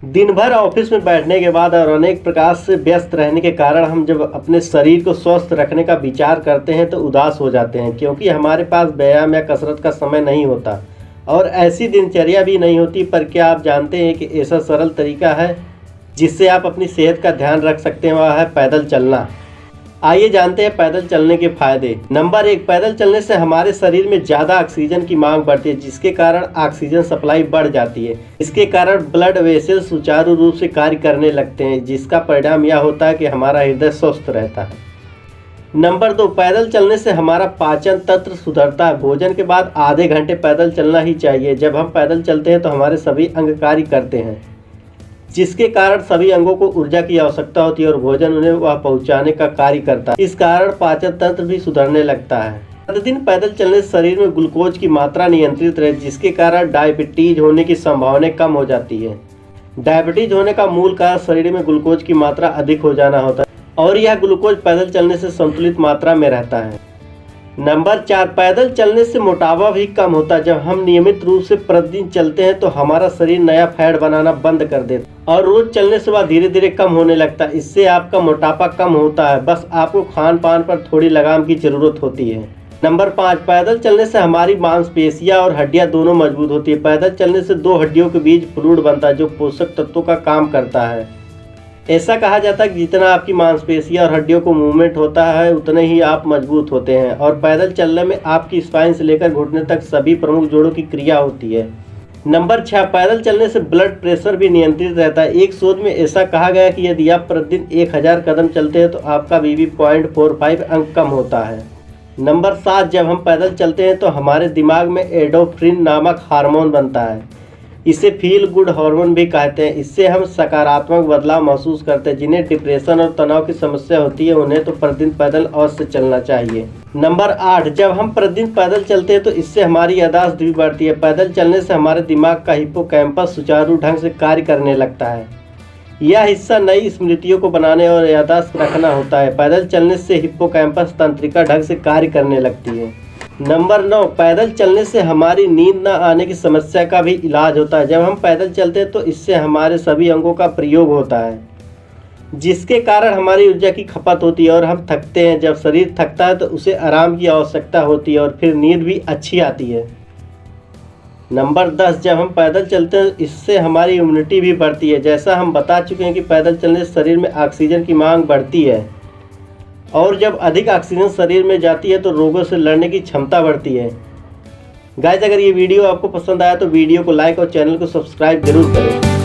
दिन भर ऑफिस में बैठने के बाद और अनेक प्रकार से व्यस्त रहने के कारण हम जब अपने शरीर को स्वस्थ रखने का विचार करते हैं तो उदास हो जाते हैं, क्योंकि हमारे पास व्यायाम या कसरत का समय नहीं होता और ऐसी दिनचर्या भी नहीं होती। पर क्या आप जानते हैं कि ऐसा सरल तरीका है जिससे आप अपनी सेहत का ध्यान रख सकते हैं, वह है पैदल चलना। आइए जानते हैं पैदल चलने के फायदे। नंबर 1, पैदल चलने से हमारे शरीर में ज़्यादा ऑक्सीजन की मांग बढ़ती है, जिसके कारण ऑक्सीजन सप्लाई बढ़ जाती है। इसके कारण ब्लड वेसल्स सुचारू रूप से कार्य करने लगते हैं, जिसका परिणाम यह होता है कि हमारा हृदय स्वस्थ रहता है। नंबर 2, पैदल चलने से हमारा पाचन तंत्र सुधरता है। भोजन के बाद आधे घंटे पैदल चलना ही चाहिए। जब हम पैदल चलते हैं तो हमारे सभी अंग कार्य करते हैं, जिसके कारण सभी अंगों को ऊर्जा की आवश्यकता होती है और भोजन उन्हें वह पहुंचाने का कार्य करता है। इस कारण पाचन तंत्र भी सुधरने लगता है। प्रतिदिन पैदल चलने से शरीर में ग्लूकोज की मात्रा नियंत्रित रहे, जिसके कारण डायबिटीज होने की संभावना कम हो जाती है। डायबिटीज होने का मूल कारण शरीर में ग्लूकोज की मात्रा अधिक हो जाना होता है और यह ग्लूकोज पैदल चलने से संतुलित मात्रा में रहता है। नंबर 4, पैदल चलने से मोटापा भी कम होता है। जब हम नियमित रूप से प्रतिदिन चलते हैं तो हमारा शरीर नया फैट बनाना बंद कर देता है और रोज चलने से वह धीरे धीरे कम होने लगता है। इससे आपका मोटापा कम होता है, बस आपको खान पान पर थोड़ी लगाम की जरूरत होती है। नंबर 5, पैदल चलने से हमारी मांसपेशियां और हड्डियां दोनों मजबूत होती है। पैदल चलने से दो हड्डियों के बीच फ्लूइड बनता है, जो पोषक तत्वों का काम करता है। ऐसा कहा जाता है कि जितना आपकी मांसपेशियां और हड्डियों को मूवमेंट होता है उतने ही आप मजबूत होते हैं। और पैदल चलने में आपकी स्पाइन से लेकर घुटने तक सभी प्रमुख जोड़ों की क्रिया होती है। नंबर 6, पैदल चलने से ब्लड प्रेशर भी नियंत्रित रहता है। एक शोध में ऐसा कहा गया कि यदि आप प्रतिदिन 1000 कदम चलते हैं तो आपका बीपी 0.45 अंक कम होता है। नंबर 7, जब हम पैदल चलते हैं तो हमारे दिमाग में एंडोर्फिन नामक हार्मोन बनता है। इसे फील गुड हार्मोन भी कहते हैं। इससे हम सकारात्मक बदलाव महसूस करते हैं। जिन्हें डिप्रेशन और तनाव की समस्या होती है उन्हें तो प्रतिदिन पैदल अवश्य चलना चाहिए। नंबर 8, जब हम प्रतिदिन पैदल चलते हैं तो इससे हमारी याददाश्त भी बढ़ती है। पैदल चलने से हमारे दिमाग का हिप्पोकैम्पस सुचारू ढंग से कार्य करने लगता है। यह हिस्सा नई स्मृतियों को बनाने और याददाश्त रखना होता है। पैदल चलने से हिप्पोकैम्पस तंत्रिका ढंग से कार्य करने लगती है। नंबर 9, पैदल चलने से हमारी नींद न आने की समस्या का भी इलाज होता है। जब हम पैदल चलते हैं तो इससे हमारे सभी अंगों का प्रयोग होता है, जिसके कारण हमारी ऊर्जा की खपत होती है और हम थकते हैं। जब शरीर थकता है तो उसे आराम की आवश्यकता होती है और फिर नींद भी अच्छी आती है। नंबर 10, जब हम पैदल चलते हैं इससे हमारी इम्यूनिटी भी बढ़ती है। जैसा हम बता चुके हैं कि पैदल चलने से शरीर में ऑक्सीजन की मांग बढ़ती है और जब अधिक ऑक्सीजन शरीर में जाती है तो रोगों से लड़ने की क्षमता बढ़ती है। गाइस, अगर ये वीडियो आपको पसंद आया तो वीडियो को लाइक और चैनल को सब्सक्राइब जरूर करें।